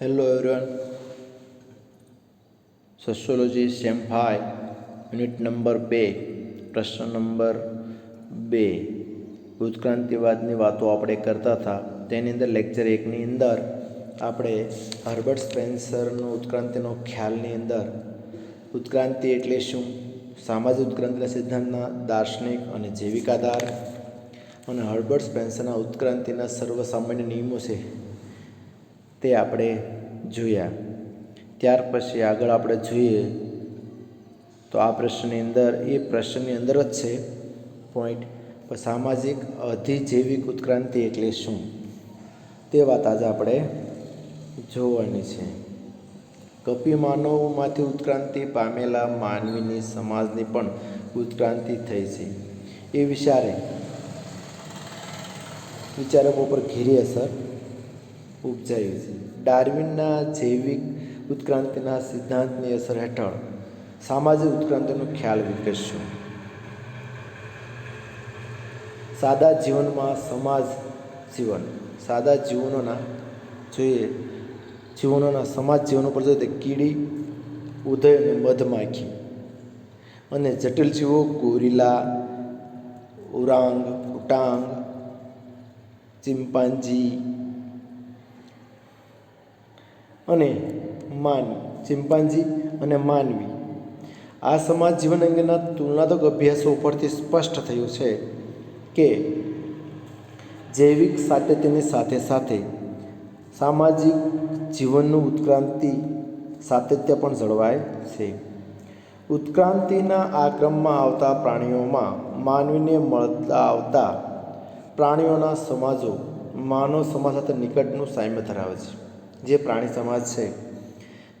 Hello everyone, sociology sem 5 unit number 2 પ્રશ્ન number 2 ઉત્ક્રાંતિવાદની વાતો આપણે કરતા હતા. તેની અંદર લેક્ચર 1ની અંદર આપણે હર્બર્ટ સ્પેન્સરનો ઉત્ક્રાંતિનો ખ્યાલની અંદર ઉત્ક્રાંતિ એટલે શું, સામાજિક ઉત્ક્રાંતિના સિદ્ધાંતના દાર્શનિક અને જૈવિક આધાર અને હર્બર્ટ સ્પેન્સરના ઉત્ક્રાંતિના સર્વસામાન્ય નિયમો છે તે આપણે જોયા. ત્યાર પછી આગળ આપણે જોઈએ તો આ પ્રશ્નની અંદર જ છે પોઈન્ટ, સામાજિક અધિજૈવિક ઉત્ક્રાંતિ એટલે શું તે વાત આજે આપણે જોવાની છે. કપી માનવોમાંથી ઉત્ક્રાંતિ પામેલા માનવીની સમાજની પણ ઉત્ક્રાંતિ થઈ છે એ વિચારકો પર ઘેરી અસર ઉપજાવી છે. ડાર્વિનના જૈવિક ઉત્ક્રાંતિના સિદ્ધાંતની અસર હેઠળ સામાજિક ઉત્ક્રાંતિનો ખ્યાલ વિકસ્યો. સાદા જીવનમાં સમાજ જીવનો પર જોઈએ કીડી, ઉધઈ અને મધમાખી અને જટિલ જીવો ગોરીલા, ઉટાંગ, ચિમ્પાન્જી અને માનવી. આ સમાજ જીવન અંગેના તુલનાત્મક અભ્યાસો ઉપરથી સ્પષ્ટ થયું છે કે જૈવિક સાતત્યની સાથે સાથે સામાજિક જીવનનું ઉત્ક્રાંતિ સાતત્ય પણ જળવાય છે. ઉત્ક્રાંતિના આ ક્રમમાં આવતા પ્રાણીઓમાં માનવીને મળતા આવતા પ્રાણીઓના સમાજો માનવ સમાજ સાથે નિકટનું સામ્ય ધરાવે છે. જે પ્રાણી સમાજ છે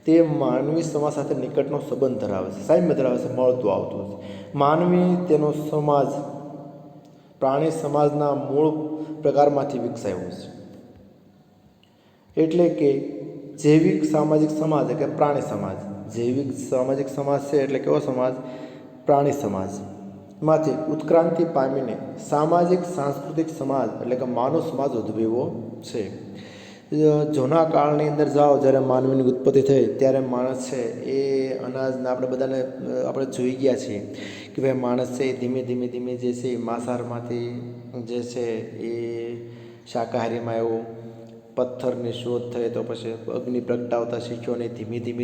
તે માનવી સમાજ સાથે નિકટનો સંબંધ ધરાવે છે, સામ્ય ધરાવે છે, મળતું આવતું છે. માનવી તેનો સમાજ પ્રાણી સમાજના મૂળ પ્રકારમાંથી વિકસાયો છે. એટલે કે જૈવિક સામાજિક સમાજ એટલે કે પ્રાણી સમાજ, જૈવિક સામાજિક સમાજ છે એટલે કેવો સમાજ? પ્રાણી સમાજમાંથી ઉત્ક્રાંતિ પામીને સામાજિક સાંસ્કૃતિક સમાજ એટલે કે માનવ સમાજ ઉદ્ભવ્યો છે. જૂના કાળની અંદર જાઓ, જ્યારે માનવીની ઉત્પત્તિ થઈ ત્યારે માણસ છે એ અનાજના આપણે જોઈ ગયા છીએ કે ભાઈ માણસ છે એ ધીમે ધીમે જે છે માંસાહારમાંથી જે છે એ શાકાહારીમાં આવ્યો. પથ્થરની શોધ થઈ તો પછી અગ્નિ પ્રગટાવતા શીખ્યો અને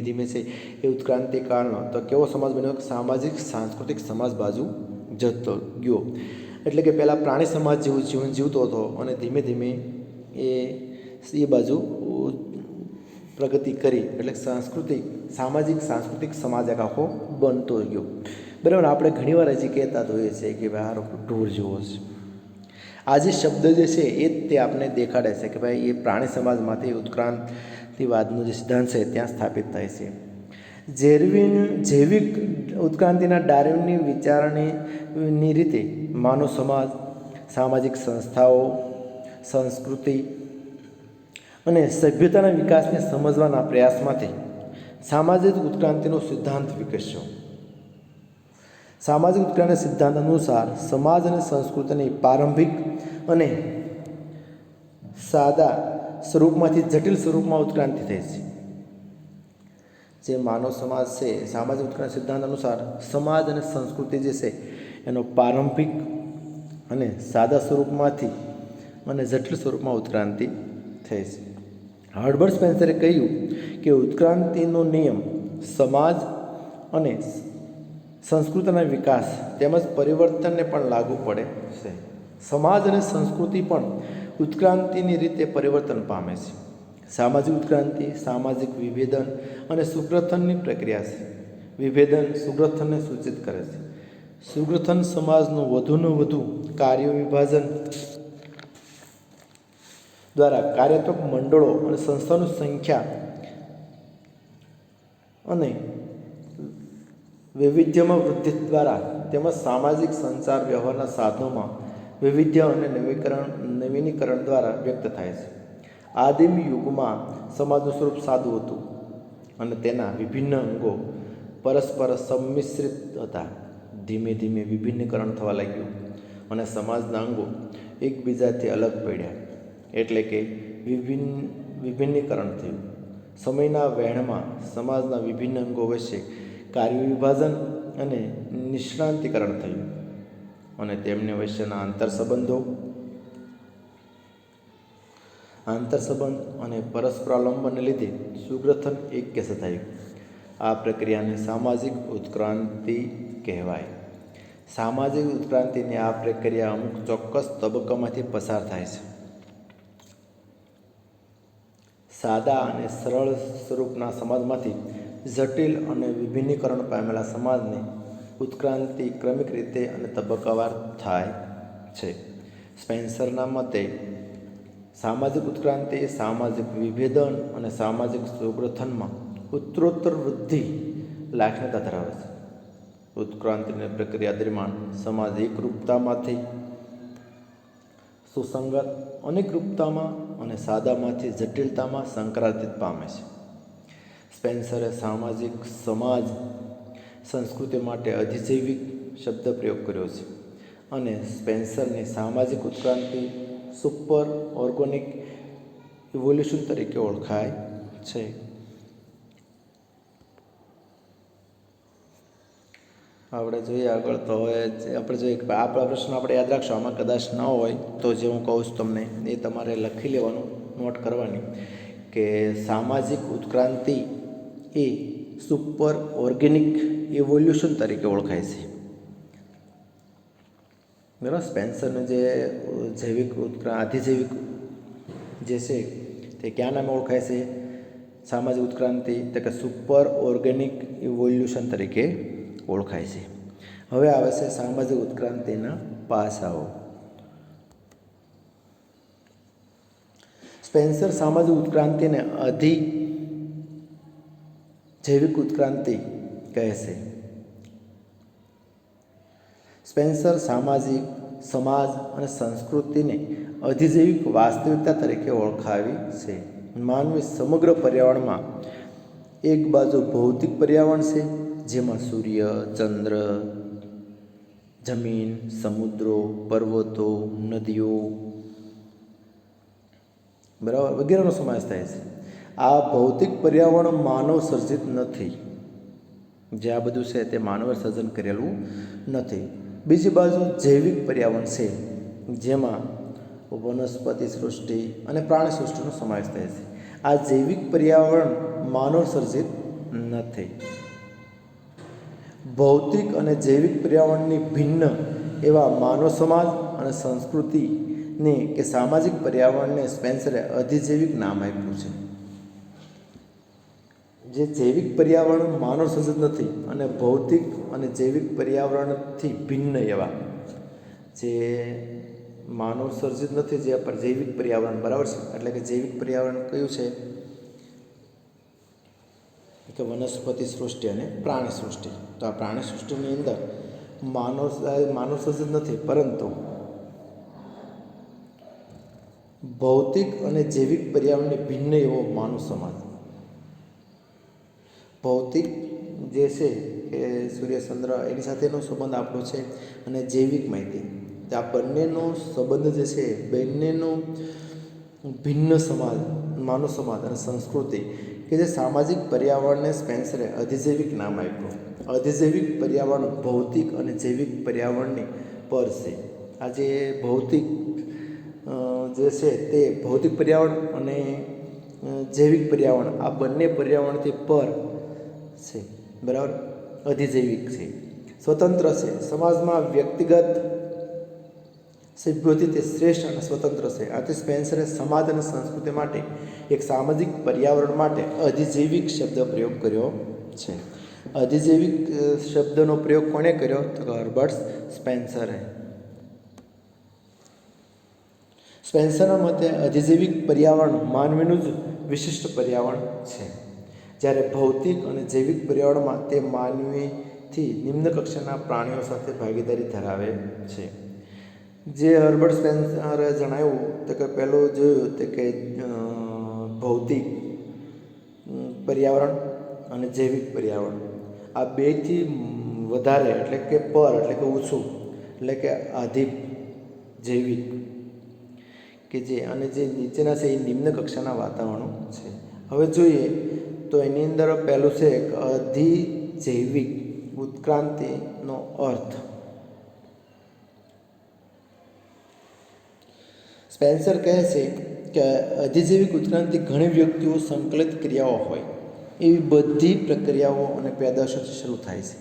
ધીમે છે એ ઉત્ક્રાંતિ કાળનો તો કેવો સમાજ બન્યો? સામાજિક સાંસ્કૃતિક સમાજ બાજુ જતો ગયો. એટલે કે પહેલાં પ્રાણી સમાજ જેવું જીવન જીવતો હતો અને ધીમે એ બાજુ પ્રગતિ કરી એટલે સામાજિક સાંસ્કૃતિક સમાજ એક આખો બનતો ગયો. બરાબર. આપણે ઘણીવાર હજી કહેતા હોઈએ છીએ કે ભાઈ હારો ઢોર જેવો છે. આ જે શબ્દ જે છે એ જ તે આપણે દેખાડે છે કે ભાઈ એ પ્રાણી સમાજમાંથી ઉત્ક્રાંતિવાદનો જે સિદ્ધાંત છે ત્યાં સ્થાપિત થાય છે. જૈવિક ઉત્ક્રાંતિના ડાર્વિનની વિચારણીની રીતે માનવ સમાજ, સામાજિક સંસ્થાઓ, સંસ્કૃતિ અને સભ્યતાના વિકાસને સમજવાના પ્રયાસમાંથી સામાજિક ઉત્ક્રાંતિનો સિદ્ધાંત વિકસ્યો. સામાજિક ઉત્ક્રાંતિ સિદ્ધાંત અનુસાર સમાજ અને સંસ્કૃતિની પ્રારંભિક અને સાદા સ્વરૂપમાંથી જટિલ સ્વરૂપમાં ઉત્ક્રાંતિ થઈ છે. જે માનવ સમાજ છે, સામાજિક ઉત્ક્રાંતિ સિદ્ધાંત અનુસાર સમાજ અને સંસ્કૃતિ જે છે એનો પ્રારંભિક અને સાદા સ્વરૂપમાંથી અને જટિલ સ્વરૂપમાં ઉત્ક્રાંતિ થઈ છે. હર્બર્ટ સ્પેન્સરે કહ્યું કે ઉત્ક્રાંતિનો નિયમ સમાજ અને સંસ્કૃતિના વિકાસ તેમજ પરિવર્તનને પણ લાગુ પડે છે. સમાજ અને સંસ્કૃતિ પણ ઉત્ક્રાંતિની રીતે પરિવર્તન પામે છે. સામાજિક ઉત્ક્રાંતિ સામાજિક વિભેદન અને સુગ્રથનની પ્રક્રિયા છે. વિભેદન સુગ્રથનને સૂચિત કરે છે. સુગ્રથન સમાજનું વધુને વધુ કાર્ય વિભાજન દ્વારા કાર્યાત્મક મંડળો અને સંસ્થાઓની સંખ્યા અને વૈવિધ્યમાં વૃદ્ધિ દ્વારા તેમજ સામાજિક સંચાર વ્યવહારના સાધનોમાં વૈવિધ્ય અને નવીનીકરણ દ્વારા વ્યક્ત થાય છે. આદિમ યુગમાં સમાજનું સ્વરૂપ સાદું હતું અને તેના વિભિન્ન અંગો પરસ્પર સંમિશ્રિત હતા. ધીમે વિભિન્નીકરણ થવા લાગ્યું અને સમાજના અંગો એકબીજાથી અલગ પડ્યા. એટલે કે વિભિન્નીકરણ થયું. સમયના વહેણમાં સમાજના વિભિન્ન અંગો વચ્ચે કાર્ય વિભાજન અને નિષ્ણાંતિકરણ થયું અને તેમને વચ્ચેના આંતરસંબંધ અને પરસ્પરાવલંબનને લીધે સુગ્રથન એક્ય સધાયું. આ પ્રક્રિયાને સામાજિક ઉત્ક્રાંતિ કહેવાય. સામાજિક ઉત્ક્રાંતિની આ પ્રક્રિયા અમુક ચોક્કસ તબક્કામાંથી પસાર થાય છે. સાદા અને સરળ સ્વરૂપના સમાજમાંથી જટિલ અને વિભિન્નીકરણ પામેલા સમાજની ઉત્ક્રાંતિ ક્રમિક રીતે અને તબક્કાવાર થાય છે. સ્પેન્સરના મતે સામાજિક ઉત્ક્રાંતિ એ સામાજિક વિભેદન અને સામાજિક સુગ્રથનમાં ઉત્તરોત્તર વૃદ્ધિ લાક્ષણિકતા ધરાવે છે. ઉત્ક્રાંતિની પ્રક્રિયા દરમિયાન સમાજ એકરૂપતામાંથી સુસંગત, અનેકરૂપતામાં અને સાદામાંથી જટિલતામાં સંક્રાંતિત પામે છે. સ્પેન્સરે સામાજિક સમાજ સંસ્કૃતિ માટે અધિજૈવિક શબ્દ પ્રયોગ કર્યો છે અને સ્પેન્સરની સામાજિક ઉત્ક્રાંતિ સુપર ઓર્ગેનિક ઇવોલ્યુશન તરીકે ઓળખાય છે. આપણે જોઈએ આગળ. તો હવે આપણે જોઈએ કે આ પ્રશ્ન આપણે યાદ રાખશો. આમાં કદાચ ન હોય તો જે હું કહું છું તમને એ તમારે લખી લેવાનું, નોટ કરવાની કે સામાજિક ઉત્ક્રાંતિ એ સુપર ઓર્ગેનિક ઇવોલ્યુશન તરીકે ઓળખાય છે. બરાબર. સ્પેન્સરને જે આધિજૈવિક જે છે તે કયા નામે ઓળખાય છે? સામાજિક ઉત્ક્રાંતિ તો કે સુપર ઓર્ગેનિક ઇવોલ્યુશન તરીકે ઓળખાય છે. હવે આવે છે સામાજિક ઉત્ક્રાંતિના પાસાઓ. સ્પેન્સર સામાજિક ઉત્ક્રાંતિને અધિજૈવિક ઉત્ક્રાંતિ કહે છે. સ્પેન્સર સામાજિક, સમાજ અને સંસ્કૃતિને અધિજૈવિક વાસ્તવિકતા તરીકે ઓળખાવી છે. માનવી સમગ્ર પર્યાવરણમાં એક બાજુ ભૌતિક પર્યાવરણ છે જેમાં સૂર્ય, ચંદ્ર, જમીન, સમુદ્રો, પર્વતો, નદીઓ બરાબર વગેરેનો સમાવેશ થાય છે. આ ભૌતિક પર્યાવરણ માનવ સર્જિત નથી. જે આ બધું છે તે માનવે સર્જન કરેલું નથી. બીજી બાજુ જૈવિક પર્યાવરણ છે જેમાં વનસ્પતિ સૃષ્ટિ અને પ્રાણી સૃષ્ટિનો સમાવેશ થાય છે. આ જૈવિક પર્યાવરણ માનવ સર્જિત નથી. ભૌતિક અને જૈવિક પર્યાવરણની ભિન્ન એવા માનવ સમાજ અને સંસ્કૃતિને કે સામાજિક પર્યાવરણને સ્પેન્સરે અધિજૈવિક નામ આપ્યું છે. જે જૈવિક પર્યાવરણ માનવ સર્જિત નથી અને ભૌતિક અને જૈવિક પર્યાવરણથી ભિન્ન એવા જે માનવ સર્જિત નથી, જે પર જૈવિક પર્યાવરણ બરાબર છે. એટલે કે જૈવિક પર્યાવરણ કયું છે કે વનસ્પતિ સૃષ્ટિ અને પ્રાણી સૃષ્ટિ. તો આ પ્રાણી સૃષ્ટિની અંદર માનવ સર્જિત નથી, પરંતુ ભૌતિક અને જૈવિક પર્યાવરણને ભિન્ન એવો માનવ સમાજ. ભૌતિક જે છે કે સૂર્ય, ચંદ્ર એની સાથેનો સંબંધ આપણો છે અને જૈવિક માહિતી, આ બંનેનો સંબંધ જે છે બંનેનો ભિન્ન સમાજ, માનવ સમાજ અને સંસ્કૃતિ કે જે સામાજિક પર્યાવરણને સ્પેન્સરે અધિજૈવિક નામ આપ્યું. અધિજૈવિક પર્યાવરણ ભૌતિક અને જૈવિક પર્યાવરણની પર છે. આ જે ભૌતિક જે છે તે ભૌતિક પર્યાવરણ અને જૈવિક પર્યાવરણ આ બંને પર્યાવરણથી પર છે. બરાબર. અધિજૈવિક છે, સ્વતંત્ર છે. સમાજમાં વ્યક્તિગત સભ્યોથી તે શ્રેષ્ઠ અને સ્વતંત્ર છે. આથી સ્પેન્સરે સમાજ અને સંસ્કૃતિ માટે એક સામાજિક પર્યાવરણ માટે અધિજૈવિક શબ્દ પ્રયોગ કર્યો છે. અધિજૈવિક શબ્દનો પ્રયોગ કોણે કર્યો? તો હર્બર્ટ સ્પેન્સરે. સ્પેન્સરના મતે અધિજૈવિક પર્યાવરણ માનવીનું જ વિશિષ્ટ પર્યાવરણ છે, જ્યારે ભૌતિક અને જૈવિક પર્યાવરણમાં તે માનવીથી નિમ્ન કક્ષાના પ્રાણીઓ સાથે ભાગીદારી ધરાવે છે. જે હર્બર્ટ સ્પેન્સરે જણાવ્યું તો કે પહેલું જોયું તો કે ભૌતિક પર્યાવરણ અને જૈવિક પર્યાવરણ આ બેથી વધારે એટલે કે પર એટલે કે ઓછું એટલે કે આધિ જૈવિક કે જે અને જે નીચેના છે એ નિમ્ન કક્ષાના વાતાવરણો છે. હવે જોઈએ તો એની અંદર પહેલું છે કે અધિજૈવિક ઉત્ક્રાંતિનો અર્થ. સ્પેન્સર કહે છે કે અધિજૈવિક ઉત્ક્રાંતિ ઘણી વ્યક્તિઓ સંકલિત ક્રિયાઓ હોય એવી બધી પ્રક્રિયાઓ અને પેદાશોથી શરૂ થાય છે.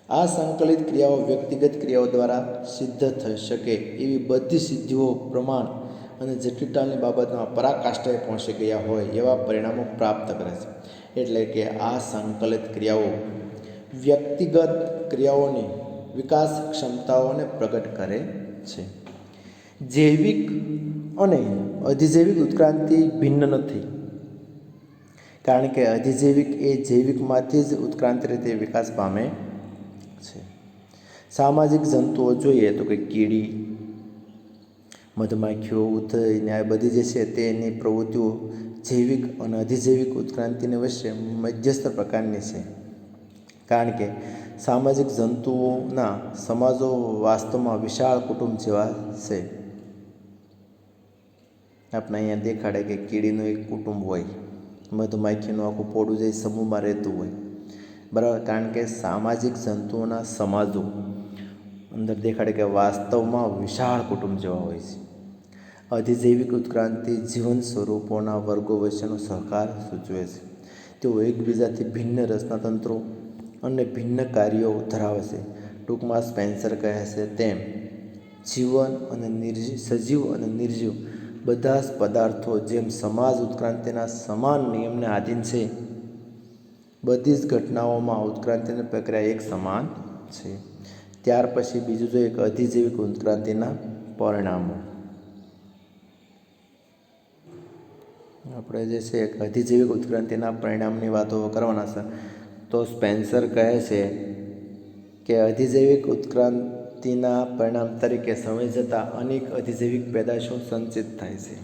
આ સંકલિત ક્રિયાઓ વ્યક્તિગત ક્રિયાઓ દ્વારા સિદ્ધ થઈ શકે એવી બધી સિદ્ધિઓ પ્રમાણ અને જટિલતાની બાબતમાં પરાકાષ્ઠાએ પહોંચી ગયા હોય એવા પરિણામો પ્રાપ્ત કરે છે. એટલે કે આ સંકલિત ક્રિયાઓ વ્યક્તિગત ક્રિયાઓની વિકાસ ક્ષમતાઓને પ્રગટ કરે છે. જૈવિક અને અધિજૈવિક ઉત્ક્રાંતિ ભિન્ન નથી, કારણ કે અધિજૈવિક એ જૈવિકમાંથી જ ઉત્ક્રાંતિ રીતે વિકાસ પામે છે. સામાજિક જંતુઓ જોઈએ તો કે કીડી, મધમાખીઓ, ઉધઈ આ બધી જે છે તેની પ્રવૃત્તિઓ જૈવિક અને અધિજૈવિક ઉત્ક્રાંતિની વચ્ચે મધ્યસ્થ પ્રકારની છે. કારણ કે સામાજિક જંતુઓના સમાજો વાસ્તવમાં વિશાળ કુટુંબ જેવા છે. આપણે અહીંયા દેખાડે કે કીડીનું એક કુટુંબ હોય, મધમાખીનું આખું પોડું જે સમૂહમાં રહેતું હોય, બરાબર. કારણ કે સામાજિક જંતુઓના સમાજો અંદર દેખાડે કે વાસ્તવમાં વિશાળ કુટુંબ જેવા હોય છે. અધિજૈવિક ઉત્ક્રાંતિ જીવન સ્વરૂપોના વર્ગો વચ્ચેનો સહકાર સૂચવે છે. તેઓ એકબીજાથી ભિન્ન રચનાતંત્રો અને ભિન્ન કાર્યો ધરાવે છે. ટૂંકમાં સ્પેન્સર કહે છે તેમ જીવન અને સજીવ અને નિર્જીવ બધા જ પદાર્થો જેમ સમાજ ઉત્ક્રાંતિના સમાન નિયમને આધીન છે, બધી જ ઘટનાઓમાં ઉત્ક્રાંતિની પ્રક્રિયા એક સમાન છે. ત્યાર પછી બીજું જોઈએ કે અધિજૈવિક ઉત્ક્રાંતિના પરિણામો. આપણે જે છે અધિજૈવિક ઉત્ક્રાંતિના પરિણામની વાતો કરવાના છે. તો સ્પેન્સર કહે છે કે અધિજૈવિક ઉત્ક્રાંતિના પરિણામ તરીકે સમય જતાં અનેક અધિજૈવિક પેદાશો સંચિત થાય છે.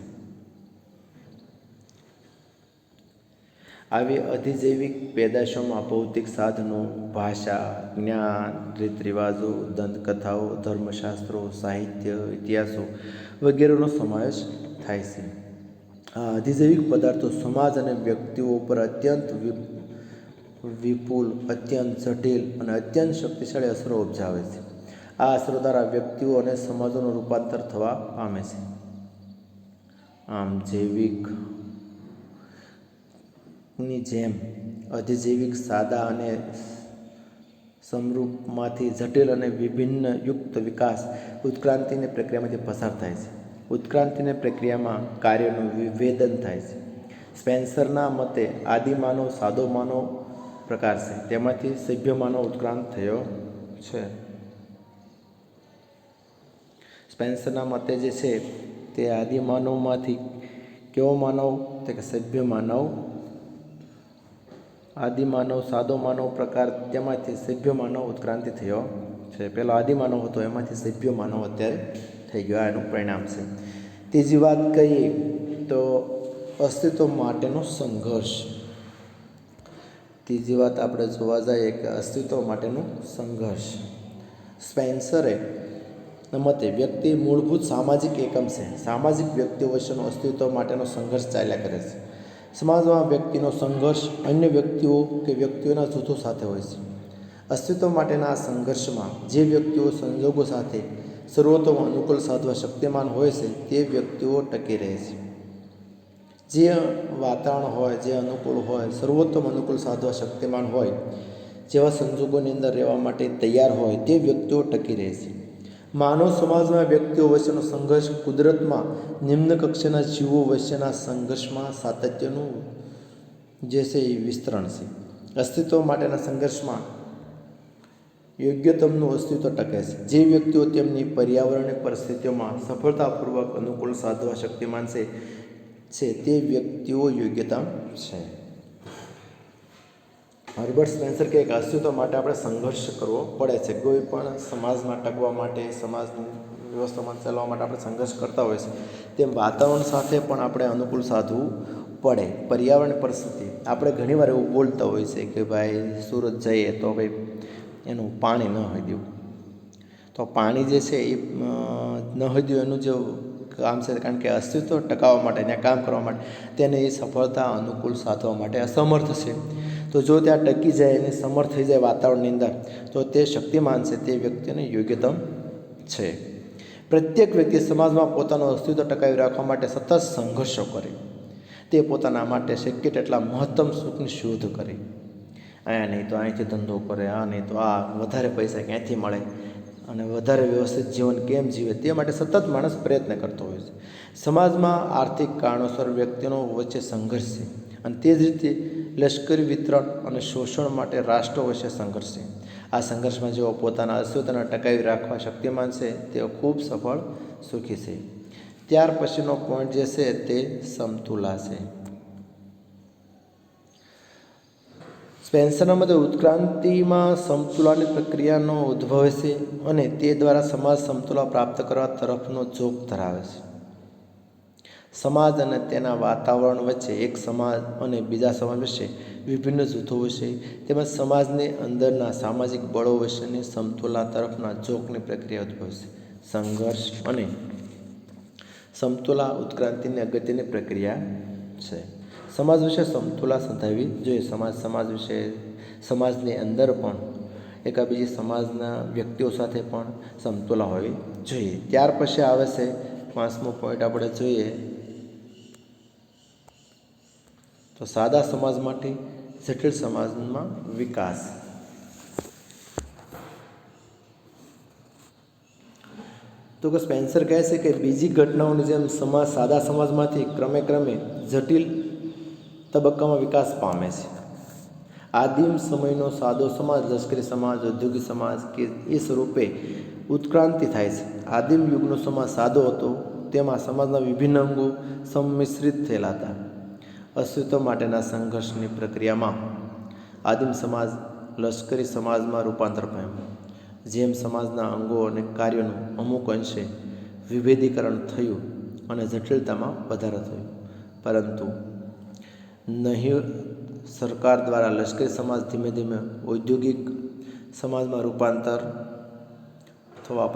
આવી અધિજૈવિક પેદાશોમાં ભૌતિક સાધનો, ભાષા, જ્ઞાન, રીત રિવાજો, દંતકથાઓ, ધર્મશાસ્ત્રો, સાહિત્ય, ઇતિહાસો વગેરેનો સમાવેશ થાય છે. આ અધિજૈવિક પદાર્થો સમાજ અને વ્યક્તિઓ પર અત્યંત વિપુલ, અત્યંત જટિલ અને અત્યંત શક્તિશાળી અસરો ઉપજાવે છે. આ અસરો દ્વારા વ્યક્તિઓ અને સમાજોનું રૂપાંતર થવા પામે છે. આમ જૈવિકની જેમ અધિજૈવિક સાદા અને સમરૂપમાંથી જટિલ અને વિભિન્ન યુક્ત વિકાસ ઉત્ક્રાંતિની પ્રક્રિયામાંથી પસાર થાય છે. ઉત્ક્રાંતિની પ્રક્રિયામાં કાર્યનું વિભેદન થાય છે. સ્પેન્સરના મતે આદિમાનવ સાદો માનવ પ્રકાર છે, તેમાંથી સભ્ય માનવ ઉત્ક્રાંત થયો છે. સ્પેન્સરના મતે જે છે તે આદિમાનવમાંથી કેવો માનવ, તે કે સભ્ય માનવ, આદિમાનવ સાદો માનવ પ્રકાર, તેમાંથી સભ્ય માનવ ઉત્ક્રાંતિ થયો છે. પહેલો આદિમાનવ હતો, એમાંથી સભ્ય માનવ અત્યારે થઈ ગયો. આ એનું પરિણામ છે. ત્રીજી વાત કહીએ તો અસ્તિત્વ માટેનો સંઘર્ષ. ત્રીજી વાત આપણે જોવા જઈએ કે અસ્તિત્વ માટેનું સંઘર્ષ. સ્પેન્સરે મતે વ્યક્તિ મૂળભૂત સામાજિક એકમ છે. સામાજિક વ્યક્તિઓ વચ્ચેનો અસ્તિત્વ માટેનો સંઘર્ષ ચાલ્યા કરે છે. સમાજમાં વ્યક્તિનો સંઘર્ષ અન્ય વ્યક્તિઓ કે વ્યક્તિઓના જૂથો સાથે હોય છે. અસ્તિત્વ માટેના આ સંઘર્ષમાં જે વ્યક્તિઓ સંજોગો સાથે સર્વોત્તમ અનુકૂળ સાધવા શક્તિમાન હોય છે તે વ્યક્તિઓ ટકી રહે છે. જે વાતાવરણ હોય, જે અનુકૂળ હોય, સર્વોત્તમ અનુકૂળ સાધવા શક્તિમાન હોય, જેવા સંજોગોની અંદર રહેવા માટે તૈયાર હોય તે વ્યક્તિઓ ટકી રહે છે. માનવ સમાજમાં વ્યક્તિઓ વચ્ચેનો સંઘર્ષ કુદરતમાં નિમ્ન કક્ષાના જીવો વચ્ચેના સંઘર્ષમાં સાતત્યનું જે છે એ વિસ્તરણ છે. અસ્તિત્વ માટેના સંઘર્ષમાં યોગ્યતમનું અસ્તિત્વ ટકે છે. જે વ્યક્તિઓ તેમની પર્યાવરણીય પરિસ્થિતિઓમાં સફળતાપૂર્વક અનુકૂળ સાધવા શક્તિમાન છે તે વ્યક્તિઓ યોગ્યતમ છે. હર્બર્ટ સ્પેન્સર કહે કે અસ્તિત્વ માટે આપણે સંઘર્ષ કરવો પડે છે. કોઈ પણ સમાજમાં ટકવા માટે, સમાજની વ્યવસ્થામાં ચાલવા માટે આપણે સંઘર્ષ કરતા હોય છે, તેમ વાતાવરણ સાથે પણ આપણે અનુકૂળ સાધવું પડે. પર્યાવરણ પરિસ્થિતિ, આપણે ઘણીવાર એવું બોલતા હોય છે કે ભાઈ સુરત જઈએ તો ભાઈ એનું પાણી ન હદ્યું, તો પાણી જે છે એ ન હદ્યું એનું જે કામ છે, કારણ કે અસ્તિત્વ ટકાવવા માટે ત્યાં કામ કરવા માટે તેને એ સફળતા અનુકૂળ સાધવા માટે અસમર્થ છે. તો જો ત્યાં ટકી જાય અને સમર્થ થઈ જાય વાતાવરણની અંદર, તો તે શક્તિમાન છે, તે વ્યક્તિને યોગ્યતમ છે. પ્રત્યેક વ્યક્તિ સમાજમાં પોતાનું અસ્તિત્વ ટકાવી રાખવા માટે સતત સંઘર્ષો કરે. તે પોતાના માટે શક્ય તેટલા મહત્તમ સુખની શોધ કરે. અહીંયા નહીં તો અહીંથી ધંધો કરે, આ નહીં તો આ, વધારે પૈસા ક્યાંથી મળે અને વધારે વ્યવસ્થિત જીવન કેમ જીવે, તે માટે સતત માણસ પ્રયત્ન કરતો હોય છે. સમાજમાં આર્થિક કારણોસર વ્યક્તિનો વચ્ચે સંઘર્ષ છે, અને તે જ રીતે લશ્કરી વિતરણ અને શોષણ માટે રાષ્ટ્રો વચ્ચે સંઘર્ષ છે. આ સંઘર્ષમાં જેઓ પોતાના અસ્તિત્વને ટકાવી રાખવા શક્તિમાન છે, તેઓ ખૂબ સફળ સુખી છે. ત્યાર પછીનો પોઈન્ટ જે છે તે સમતુલા છે. સ્પેન્સરના મતે ઉત્ક્રાંતિમાં સમતુલાની પ્રક્રિયાનો ઉદ્ભવ છે અને તે દ્વારા સમાજ સમતુલા પ્રાપ્ત કરવા તરફનો ઝોક ધરાવે છે. સમાજ અને તેના વાતાવરણ વચ્ચે એક સમાજ અને બીજા સમાજ વચ્ચે વિભિન્ન જૂથો વચ્ચે તેમજ સમાજની અંદરના સામાજિક બળો વચ્ચેની સમતુલા તરફના ઝોકની પ્રક્રિયા ઉદ્ભવે છે. સંઘર્ષ અને સમતુલા ઉત્ક્રાંતિની અગત્યની પ્રક્રિયા છે. સમાજ વિશે સમતુલા સંધાવવી જોઈએ. સમાજ વિશે સમાજની અંદર પણ એકાબીજી સમાજના વ્યક્તિઓ સાથે પણ સમતુલા હોવી જોઈએ. ત્યાર પછી આવે છે 5મો પોઈન્ટ આપણે જોઈએ તો સાદા સમાજ માટે જટિલ સમાજમાં વિકાસ. તો કે સ્પેન્સર કહે છે કે બીજી ઘટનાઓની જેમ સમાજ સાદા સમાજમાંથી ક્રમે જટિલ તબક્કામાં વિકાસ પામે છે. આદિમ સમયનો સાદો સમાજ, લશ્કરી સમાજ, ઔદ્યોગિક સમાજ કે એ સ્વરૂપે ઉત્ક્રાંતિ થાય છે. આદિમ યુગનો સમાજ સાદો હતો, તેમાં સમાજના વિભિન્ન અંગો સંમિશ્રિત થયેલા હતા. અસ્તિત્વ માટેના સંઘર્ષની પ્રક્રિયામાં આદિમ સમાજ લશ્કરી સમાજમાં રૂપાંતર પામ્યો. જેમ સમાજના અંગો અને કાર્યોનું અમુક અંશે વિભેદીકરણ થયું અને જટિલતામાં વધારો થયો, પરંતુ નહીં સરકાર દ્વારા લશ્કરી સમાજ ધીમે ધીમે ઔદ્યોગિક સમાજમાં રૂપાંતર થવા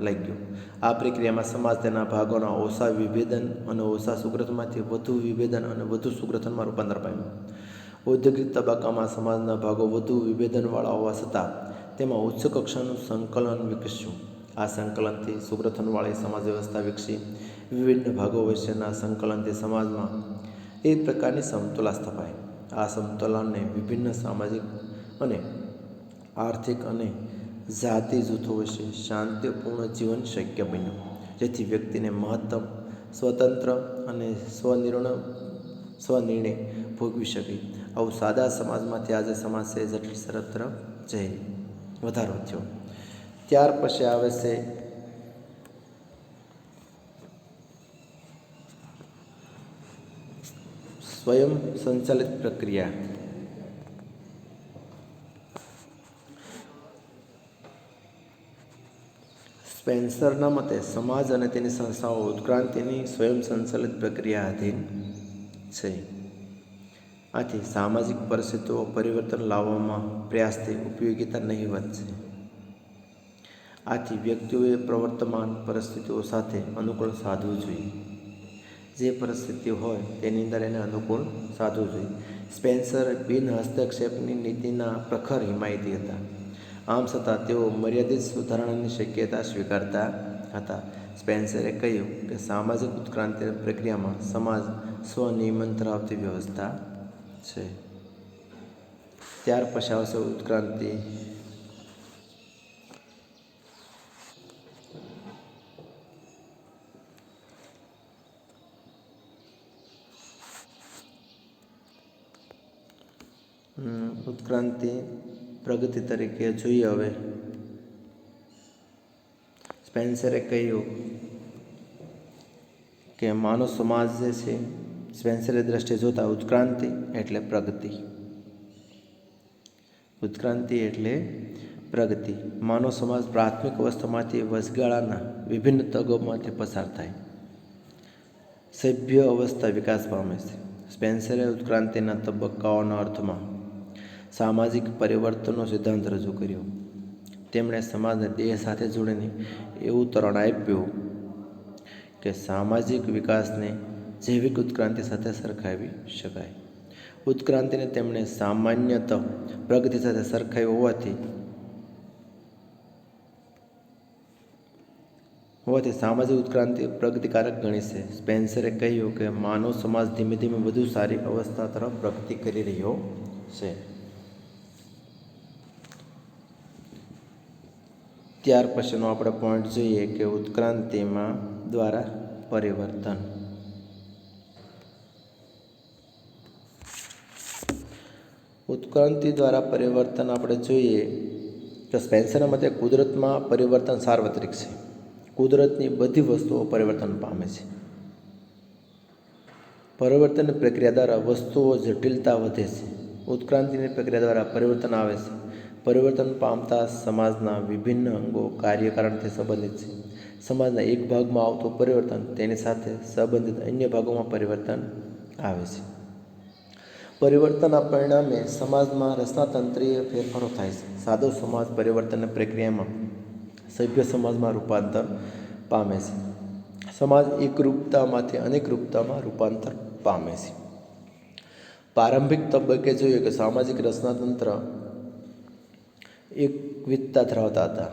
લાગ્યો. આ પ્રક્રિયામાં સમાજ તેના ભાગોના ઓછા વિભેદન અને ઓછા સુગ્રથમાંથી વધુ વિભેદન અને વધુ સુગ્રથનમાં રૂપાંતર પામ્યો. ઔદ્યોગિક તબક્કામાં સમાજના ભાગો વધુ વિભેદનવાળા હોવા છતાં તેમાં ઉચ્ચ કક્ષાનું સંકલન વિકસ્યું. આ સંકલનથી સુગ્રથનવાળી સમાજ વ્યવસ્થા વિકસી. વિભિન્ન ભાગો વચ્ચેના સંકલનથી સમાજમાં એક પ્રકારની સમતુલા સ્થપાઈ. આ સમતુલાને વિભિન્ન સામાજિક અને આર્થિક અને જાતિ જૂથો વચ્ચે શાંતિપૂર્ણ જીવન શક્ય બન્યું, જેથી વ્યક્તિને મહત્તમ સ્વતંત્ર અને સ્વનિર્ણય ભોગવી શકે. આવું સાદા સમાજમાંથી આજે સમાજ છે જટિલ શરત તરફ જઈ વધારો થયો. ત્યાર પછી આવે છે સ્વયં સંચાલિત પ્રક્રિયા. સ્પેન્સરના મતે સમાજ અને તેની સંસ્થાઓ ઉત્ક્રાંતિની સ્વયં સંચાલિત પ્રક્રિયા અધીન છે. આથી સામાજિક પરિસ્થિતિઓ પરિવર્તન લાવવામાં પ્રયાસથી ઉપયોગિતા નહીવત છે. આથી વ્યક્તિઓએ પ્રવર્તમાન પરિસ્થિતિઓ સાથે અનુકૂળ સાધવું જોઈએ. જે પરિસ્થિતિ હોય તેની અંદર એને અનુકૂળ સાધવું જોઈએ. સ્પેન્સર બિન હસ્તક્ષેપની નીતિના પ્રખર હિમાયતી હતા. આમ છતાં તેઓ મર્યાદિત સુધારણાની શક્યતા સ્વીકારતા હતા. સ્પેન્સરે કહ્યું કે સામાજિક ઉત્ક્રાંતિની પ્રક્રિયામાં સમાજ સ્વનિયમન ધરાવતી વ્યવસ્થા છે. ત્યાર પછી આવશે ઉત્ક્રાંતિ. ઉત્ક્રાંતિ પ્રગતિ તરીકે જોઈએ. હવે સ્પેન્સરે કહ્યું કે માનવ સમાજ જે છે, સ્પેન્સરની દ્રષ્ટિએ જોતા ઉત્ક્રાંતિ એટલે પ્રગતિ. ઉત્ક્રાંતિ એટલે પ્રગતિ. માનવ સમાજ પ્રાથમિક અવસ્થામાંથી વચગાળાના વિભિન્ન તગોમાંથી પસાર થાય, સભ્ય અવસ્થા વિકાસ પામે છે. સ્પેન્સરે ઉત્ક્રાંતિના તબક્કાઓના અર્થમાં સામાજિક પરિવર્તનનો સિદ્ધાંત રજૂ કર્યો. તેમણે સમાજને દેહ સાથે જોડીને એવું તરણ આપ્યું કે સામાજિક વિકાસને જૈવિક ઉત્ક્રાંતિ સાથે સરખાવી શકાય. ઉત્ક્રાંતિને તેમણે સામાન્યતઃ પ્રગતિ સાથે સરખાવી હોવાથી સામાજિક ઉત્ક્રાંતિ પ્રગતિકારક ગણી છે. સ્પેન્સરે કહ્યું કે માનવ સમાજ ધીમે ધીમે વધુ સારી અવસ્થા તરફ પ્રગતિ કરી રહ્યો છે. ત્યાર પછીનો આપણે પોઈન્ટ જોઈએ કે ઉત્ક્રાંતિમાં દ્વારા પરિવર્તન. ઉત્ક્રાંતિ દ્વારા પરિવર્તન આપણે જોઈએ તો સ્પેન્સરના મતે કુદરતમાં પરિવર્તન સાર્વત્રિક છે. કુદરતની બધી વસ્તુઓ પરિવર્તન પામે છે. પરિવર્તનની પ્રક્રિયા દ્વારા વસ્તુઓ જટિલતા વધે છે. ઉત્ક્રાંતિની પ્રક્રિયા દ્વારા પરિવર્તન આવે છે. પરિવર્તન પામતા સમાજના વિભિન્ન અંગો કાર્યકારણથી સંબંધિત છે. સમાજના એક ભાગમાં આવતું પરિવર્તન તેની સાથે સંબંધિત અન્ય ભાગોમાં પરિવર્તન આવે છે. પરિવર્તનના પરિણામે સમાજમાં રચનાતંત્રીય ફેરફારો થાય છે. સાદો સમાજ પરિવર્તનની પ્રક્રિયામાં સભ્ય સમાજમાં રૂપાંતર પામે છે. સમાજ એકરૂપતામાંથી અનેકરૂપતામાં રૂપાંતર પામે છે. પ્રારંભિક તબક્કે જોઈએ કે સામાજિક રચનાતંત્ર એકવિધતા ધરાવતા હતા.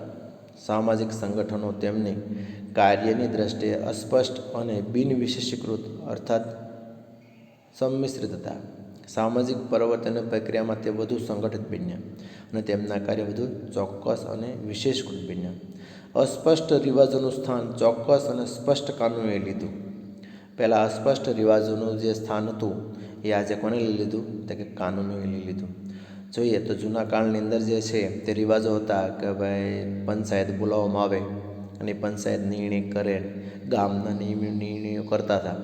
સામાજિક સંગઠનો તેમની કાર્યની દ્રષ્ટિએ અસ્પષ્ટ અને બિનવિશેષીકૃત અર્થાત સંમિશ્રિત હતા. સામાજિક પરિવર્તનની પ્રક્રિયામાં તે વધુ સંગઠિત બન્યા અને તેમના કાર્ય વધુ ચોક્કસ અને વિશેષીકૃત બન્યા. અસ્પષ્ટ રિવાજોનું સ્થાન ચોક્કસ અને સ્પષ્ટ કાનૂનોએ લીધું. પહેલાં અસ્પષ્ટ રિવાજોનું જે સ્થાન હતું એ આજે કોને લઈ લીધું? તો કે કાનૂનોએ લઈ લીધું. જોઈએ તો જૂના કાળની અંદર જે છે તે રિવાજો હતા કે ભાઈ પંચાયત બોલાવવામાં આવે અને પંચાયત નિર્ણય કરે, ગામના નિર્ણયો કરતા હતા.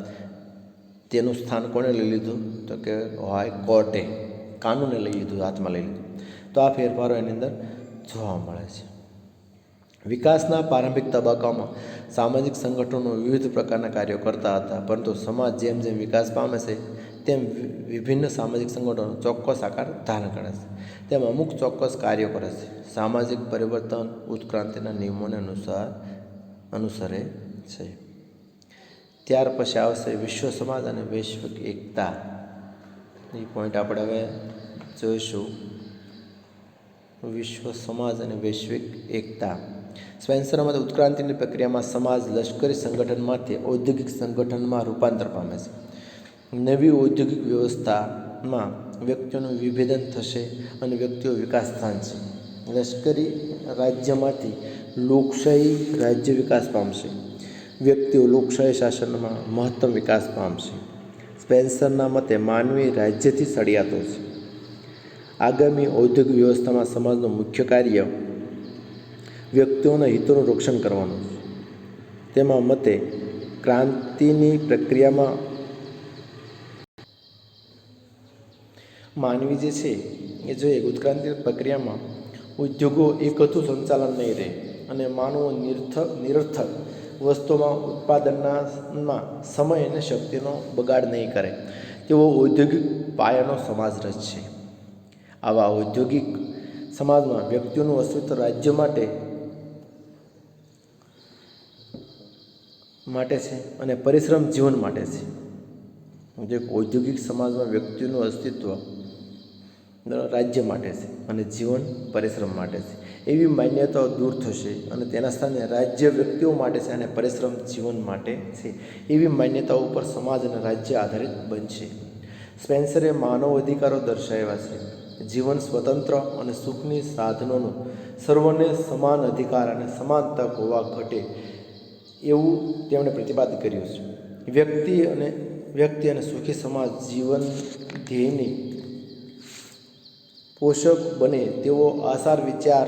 તેનું સ્થાન કોણે લઈ લીધું? તો કે હાઈકોર્ટે, કાનૂને લઈ લીધું, હાથમાં લઈ લીધું. તો આ ફેરફારો એની અંદર જોવા મળે છે. વિકાસના પ્રારંભિક તબક્કામાં સામાજિક સંગઠનો વિવિધ પ્રકારના કાર્યો કરતા હતા, પરંતુ સમાજ જેમ જેમ વિકાસ પામે છે તેમ વિભિન્ન સામાજિક સંગઠનો ચોક્કસ આકાર ધારણ કરે છે. તેમાં અમુક ચોક્કસ કાર્યો કરે છે. સામાજિક પરિવર્તન ઉત્ક્રાંતિના નિયમોને અનુસરે છે. ત્યાર પછી આવશે વિશ્વ સમાજ અને વૈશ્વિક એકતા. એ પોઈન્ટ આપણે હવે જોઈશું. વિશ્વ સમાજ અને વૈશ્વિક એકતા. સ્પેન્સરના મતે ઉત્ક્રાંતિની પ્રક્રિયામાં સમાજ લશ્કરી સંગઠનમાંથી ઔદ્યોગિક સંગઠનમાં રૂપાંતર પામે છે. નવી ઔદ્યોગિક વ્યવસ્થામાં વ્યક્તિઓનું વિભેદન થશે અને વ્યક્તિઓ વિકાસ પામશે. લશ્કરી રાજ્યમાંથી લોકશાહી રાજ્ય વિકાસ પામશે. વ્યક્તિઓ લોકશાહી શાસનમાં મહત્તમ વિકાસ પામશે. સ્પેન્સરના મતે માનવી રાજ્યથી સળિયાતો છે. આગામી ઔદ્યોગિક વ્યવસ્થામાં સમાજનું મુખ્ય કાર્ય વ્યક્તિઓના હિતોનું રક્ષણ કરવાનું છે. તેમાં મતે ક્રાંતિની પ્રક્રિયામાં માનવી જે છે એ જોઈએ ઉત્ક્રાંતિ પ્રક્રિયામાં ઉદ્યોગો એકતું સંચાલન નહીં રહે અને માનવો નિરર્થક વસ્તુઓમાં ઉત્પાદનમાં સમય અને શક્તિનો બગાડ નહીં કરે તેવો ઔદ્યોગિક પાયાનો સમાજ રચશે. આવા ઔદ્યોગિક સમાજમાં વ્યક્તિઓનું અસ્તિત્વ રાજ્ય માટે છે અને પરિશ્રમ જીવન માટે છે. જે ઔદ્યોગિક સમાજમાં વ્યક્તિનું અસ્તિત્વ રાજ્ય માટે છે અને જીવન પરિશ્રમ માટે છે એવી માન્યતાઓ દૂર થશે અને તેના સ્થાને રાજ્ય વ્યક્તિઓ માટે છે અને પરિશ્રમ જીવન માટે છે એવી માન્યતાઓ ઉપર સમાજ અને રાજ્ય આધારિત બનશે. સ્પેન્સરે માનવ અધિકારો દર્શાવ્યા છે. જીવન સ્વતંત્ર અને સુખની સાધનોનું સર્વને સમાન અધિકાર અને સમાન તક હોવા ઘટે એવું તેમણે પ્રતિપાદિત કર્યું છે. વ્યક્તિ અને સુખી સમાજ જીવન ધ્યેયની પોષક બને તેવો આચાર વિચાર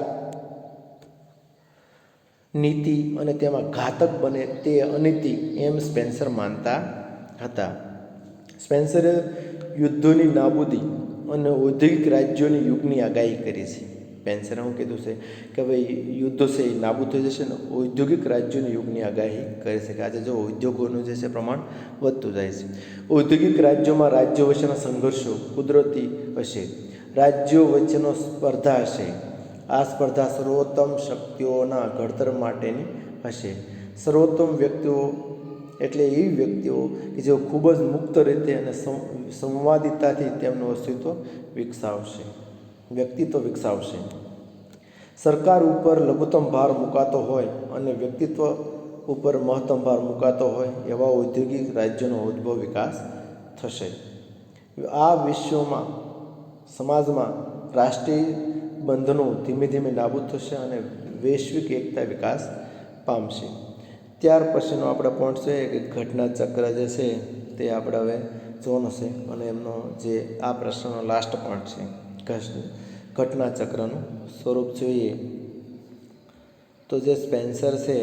નીતિ અને તેમાં ઘાતક બને તે અનીતિ એમ સ્પેન્સર માનતા હતા. સ્પેન્સરે યુદ્ધોની નાબૂદી અને ઔદ્યોગિક રાજ્યોની યુગની આગાહી કરી છે. સ્પેન્સરે શું કીધું છે કે ભાઈ યુદ્ધો છે એ નાબૂદ થઈ જશે ને ઔદ્યોગિક રાજ્યોની યુગની આગાહી કરી છે કે આજે જો ઉદ્યોગોનું જે છે પ્રમાણ વધતું જાય છે. ઔદ્યોગિક રાજ્યોમાં રાજ્યો વચ્ચેના સંઘર્ષો કુદરતી હશે. રાજ્યો વચ્ચેનો સ્પર્ધા હશે. આ સ્પર્ધા સર્વોત્તમ શક્તિઓના ઘડતર માટેની હશે. સર્વોત્તમ વ્યક્તિઓ એટલે એવી વ્યક્તિઓ કે જેઓ ખૂબ જ મુક્ત રીતે અને સંવાદિતાથી તેમનું વ્યક્તિત્વ વિકસાવશે. સરકાર ઉપર લઘુત્તમ ભાર મુકાતો હોય અને વ્યક્તિત્વ ઉપર મહત્તમ ભાર મુકાતો હોય એવા ઔદ્યોગિક રાજ્યોનો વિકાસ થશે. આ વિશ્વમાં સમાજમાં રાષ્ટ્રીય બંધનો ધીમે ધીમે નાબૂદ થશે અને વૈશ્વિક એકતા વિકાસ પામશે. ત્યાર પછીનો આપણે પોઈન્ટ છે કે ઘટના ચક્ર જે છે તે આપણે હવે જોવાનું છે અને એમનો જે આ પ્રશ્નનો લાસ્ટ પોઈન્ટ છે ઘટના ચક્રનું સ્વરૂપ જોઈએ તો જે સ્પેન્સર છે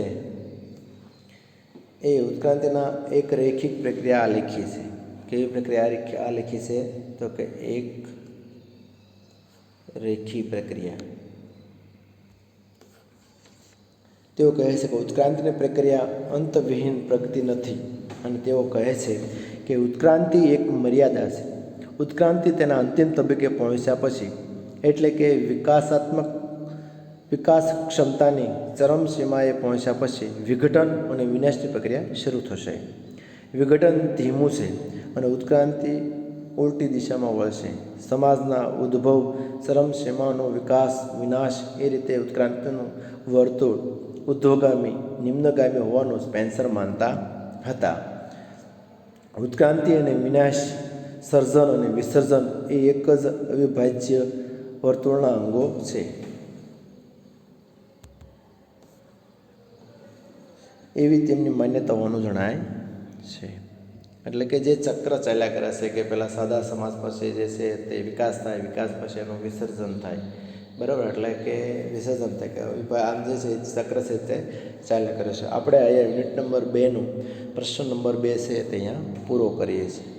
એ ઉત્ક્રાંતિના એક રૈખિક પ્રક્રિયા આલેખી છે. કેવી પ્રક્રિયા આલેખી છે તો કે એક રેખી પ્રક્રિયા. તેઓ કહે છે કે ઉત્ક્રાંતિની પ્રક્રિયા અંતવિહીન પ્રગતિ નથી અને તેઓ કહે છે કે ઉત્ક્રાંતિ એક મર્યાદા છે. ઉત્ક્રાંતિ તેના અંતિમ તબક્કે પહોંચ્યા પછી એટલે કે વિકાસ ક્ષમતાની ચરમસીમાએ પહોંચ્યા પછી વિઘટન અને વિનાશની પ્રક્રિયા શરૂ થશે. વિઘટન ધીમું છે અને ઉત્ક્રાંતિ ઉલટી દિશામાં વળશે. સમાજના ઉદ્ભવ, ચરમસીમાનો વિકાસ, વિનાશ એ રીતે ઉત્ક્રાંતિનું વર્તુળ ઉદ્ધવગામી, નિમ્નગામી હોવાનું સ્પેન્સર માનતા હતા. ઉત્ક્રાંતિ અને વિનાશ, સર્જન અને વિસર્જન એ એક જ અવિભાજ્ય વર્તુળના અંગો છે. એવી તેમની માન્યતા હોવાનું જણાય છે. એટલે કે જે ચક્ર ચાલ્યા કરે છે કે પહેલાં સાદા સમાજ પછી જે છે તે વિકાસ થાય, વિકાસ પછી એનું વિસર્જન થાય. બરાબર, એટલે કે વિસર્જન થાય કે આમ જે છે ચક્ર છે તે ચાલ્યા કરે છે. આપણે અહીંયા યુનિટ નંબર 2નું પ્રશ્ન નંબર 2 છે તે અહીંયા પૂરો કરીએ છીએ.